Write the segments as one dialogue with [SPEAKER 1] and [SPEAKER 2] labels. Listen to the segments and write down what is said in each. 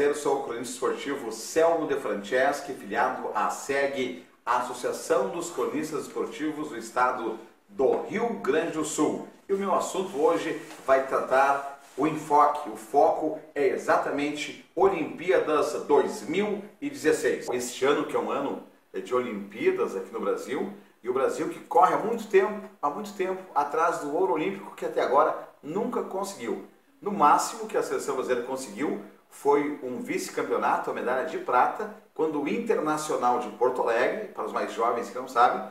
[SPEAKER 1] prazer, sou o cronista esportivo Selmo de Franceschi, filiado à SEG, a Associação dos Cronistas Esportivos do Estado do Rio Grande do Sul. E o meu assunto hoje vai tratar o enfoque. O foco é exatamente Olimpíadas 2016. Este ano que é um ano de Olimpíadas aqui no Brasil, e o Brasil que corre há muito tempo atrás do ouro olímpico que até agora nunca conseguiu. No máximo que a seleção brasileira conseguiu foi um vice-campeonato, a medalha de prata, quando o Internacional de Porto Alegre, para os mais jovens que não sabem,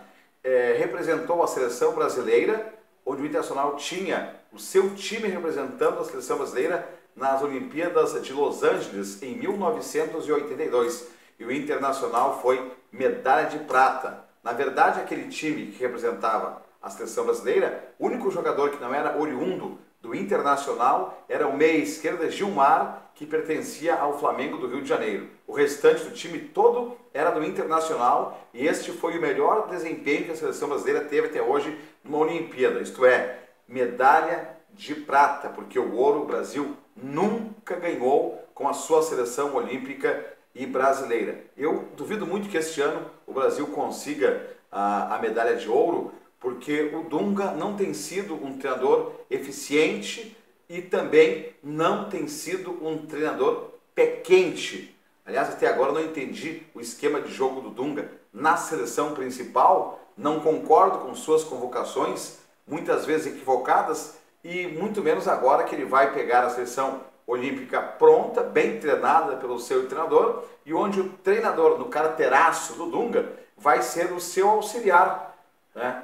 [SPEAKER 1] representou a seleção brasileira, onde o Internacional tinha o seu time representando a seleção brasileira nas Olimpíadas de Los Angeles em 1982. E o Internacional foi medalha de prata. Na verdade, aquele time que representava a seleção brasileira, o único jogador que não era oriundo do Internacional era o meia-esquerda Gilmar, que pertencia ao Flamengo do Rio de Janeiro. O restante do time todo era do Internacional e este foi o melhor desempenho que a seleção brasileira teve até hoje numa Olimpíada, isto é, medalha de prata, porque o ouro o Brasil nunca ganhou com a sua seleção olímpica e brasileira. Eu duvido muito que este ano o Brasil consiga a medalha de ouro, porque o Dunga não tem sido um treinador eficiente e também não tem sido um treinador pé quente. Aliás, até agora eu não entendi o esquema de jogo do Dunga na seleção principal, não concordo com suas convocações, muitas vezes equivocadas, e muito menos agora que ele vai pegar a seleção olímpica pronta, bem treinada pelo seu treinador, e onde o treinador, no carteiraço do Dunga, vai ser o seu auxiliar.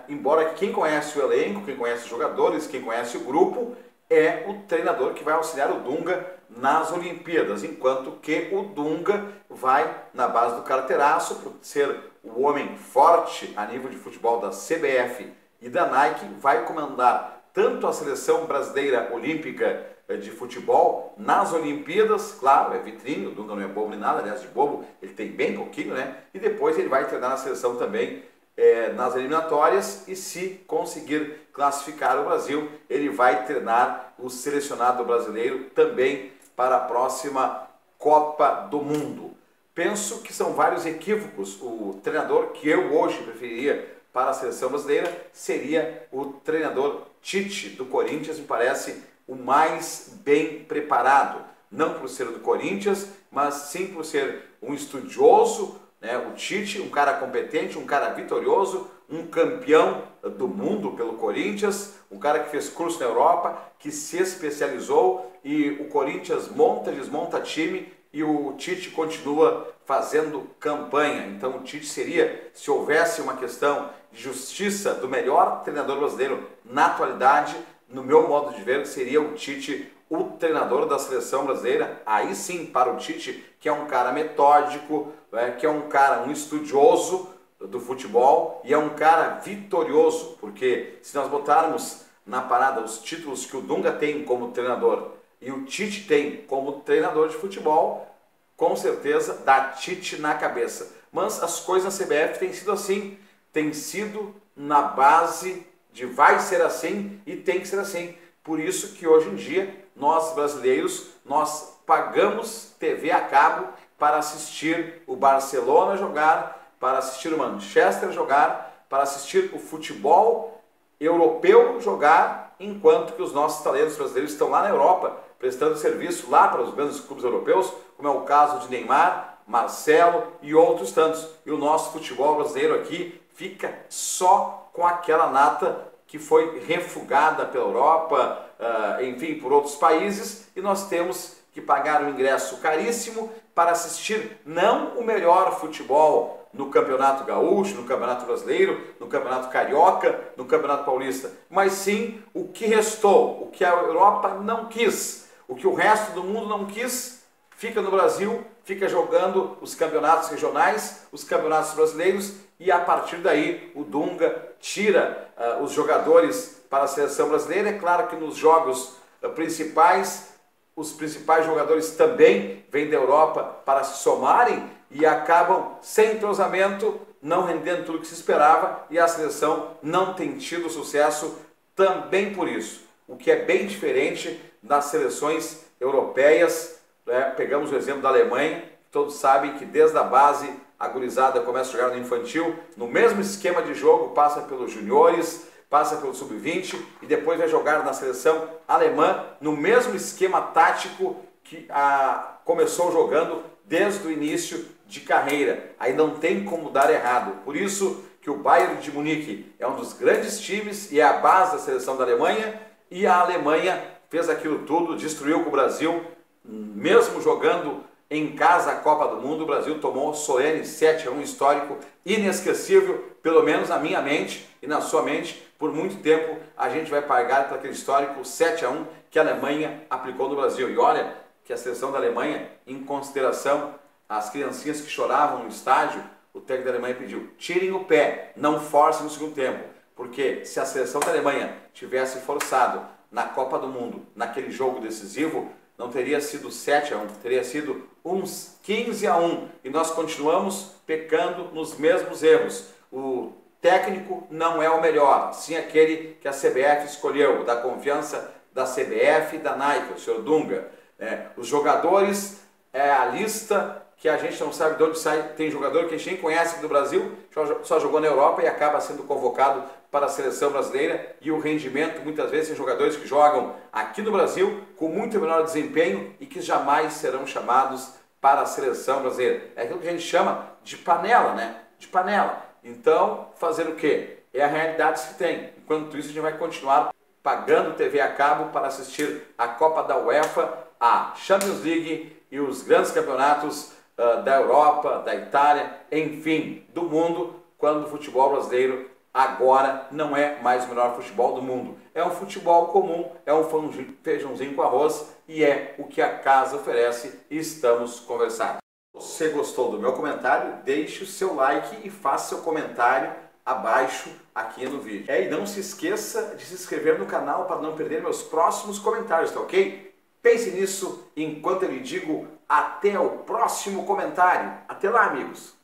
[SPEAKER 1] Embora quem conhece o elenco, quem conhece os jogadores, quem conhece o grupo, é o treinador que vai auxiliar o Dunga nas Olimpíadas, enquanto que o Dunga vai na base do carteiraço, por ser o homem forte a nível de futebol da CBF e da Nike, vai comandar tanto a seleção brasileira olímpica de futebol nas Olimpíadas, claro, é vitrine, o Dunga não é bobo nem nada, aliás, de bobo ele tem bem pouquinho, e depois ele vai treinar na seleção também nas eliminatórias, e se conseguir classificar o Brasil, ele vai treinar o selecionado brasileiro também para a próxima Copa do Mundo. Penso que são vários equívocos. O treinador que eu hoje preferiria para a seleção brasileira seria o treinador Tite do Corinthians, me parece o mais bem preparado, não por ser do Corinthians, mas sim por ser um estudioso, o Tite, um cara competente, um cara vitorioso, um campeão do mundo pelo Corinthians, um cara que fez curso na Europa, que se especializou, e o Corinthians monta, desmonta time e o Tite continua fazendo campanha. Então o Tite seria, se houvesse uma questão de justiça do melhor treinador brasileiro na atualidade, no meu modo de ver, seria o Tite o treinador da seleção brasileira. Aí sim, para o Tite, que é um cara metódico, que é um cara, um estudioso do futebol, e é um cara vitorioso, porque se nós botarmos na parada os títulos que o Dunga tem como treinador e o Tite tem como treinador de futebol, com certeza dá Tite na cabeça. Mas as coisas na CBF têm sido assim, têm sido na base de vai ser assim e tem que ser assim. Por isso que hoje em dia nós brasileiros, nós pagamos TV a cabo para assistir o Barcelona jogar, para assistir o Manchester jogar, para assistir o futebol europeu jogar, enquanto que os nossos talentos brasileiros estão lá na Europa, prestando serviço lá para os grandes clubes europeus, como é o caso de Neymar, Marcelo e outros tantos. E o nosso futebol brasileiro aqui fica só com aquela nata que foi refugada pela Europa, enfim, por outros países, e nós temos que pagar um ingresso caríssimo para assistir não o melhor futebol no Campeonato Gaúcho, no Campeonato Brasileiro, no Campeonato Carioca, no Campeonato Paulista, mas sim o que restou, o que a Europa não quis, o que o resto do mundo não quis, fica no Brasil, fica jogando os campeonatos regionais, os campeonatos brasileiros, e a partir daí o Dunga tira os jogadores para a seleção brasileira. É claro que nos jogos principais, os principais jogadores também vêm da Europa para se somarem e acabam sem entrosamento, não rendendo tudo o que se esperava, e a seleção não tem tido sucesso também por isso. O que é bem diferente das seleções europeias, Pegamos o exemplo da Alemanha, todos sabem que desde a base a gurizada começa a jogar no infantil, no mesmo esquema de jogo, passa pelos juniores, passa pelo sub-20 e depois vai jogar na seleção alemã, no mesmo esquema tático que começou jogando desde o início de carreira. Aí não tem como dar errado. Por isso que o Bayern de Munique é um dos grandes times e é a base da seleção da Alemanha, e a Alemanha fez aquilo tudo, destruiu com o Brasil, mesmo jogando em casa a Copa do Mundo. O Brasil tomou solene 7-1, histórico, inesquecível, pelo menos na minha mente e na sua mente. Por muito tempo a gente vai pagar por aquele histórico 7-1 que a Alemanha aplicou no Brasil. E olha que a seleção da Alemanha, em consideração às criancinhas que choravam no estádio, o técnico da Alemanha pediu: tirem o pé, não forcem no segundo tempo. Porque se a seleção da Alemanha tivesse forçado na Copa do Mundo, naquele jogo decisivo, não teria sido 7-1, teria sido uns 15-1. E nós continuamos pecando nos mesmos erros. O técnico não é o melhor, sim aquele que a CBF escolheu, da confiança da CBF e da Nike, o senhor Dunga. Os jogadores, a lista que a gente não sabe de onde sai. Tem jogador que a gente nem conhece aqui do Brasil, só jogou na Europa e acaba sendo convocado para a seleção brasileira, e o rendimento muitas vezes tem jogadores que jogam aqui no Brasil com muito menor desempenho e que jamais serão chamados para a seleção brasileira. É aquilo que a gente chama de panela, né? De panela. Então, fazer o quê? É a realidade que tem. Enquanto isso, a gente vai continuar pagando TV a cabo para assistir a Copa da UEFA, a Champions League e os grandes campeonatos da Europa, da Itália, enfim, do mundo, quando o futebol brasileiro agora não é mais o melhor futebol do mundo. É um futebol comum, é um feijãozinho com arroz, e é o que a casa oferece, e estamos conversando. Se você gostou do meu comentário, deixe o seu like e faça seu comentário abaixo aqui no vídeo. E não se esqueça de se inscrever no canal para não perder meus próximos comentários, tá ok? Pense nisso enquanto eu lhe digo até o próximo comentário. Até lá, amigos!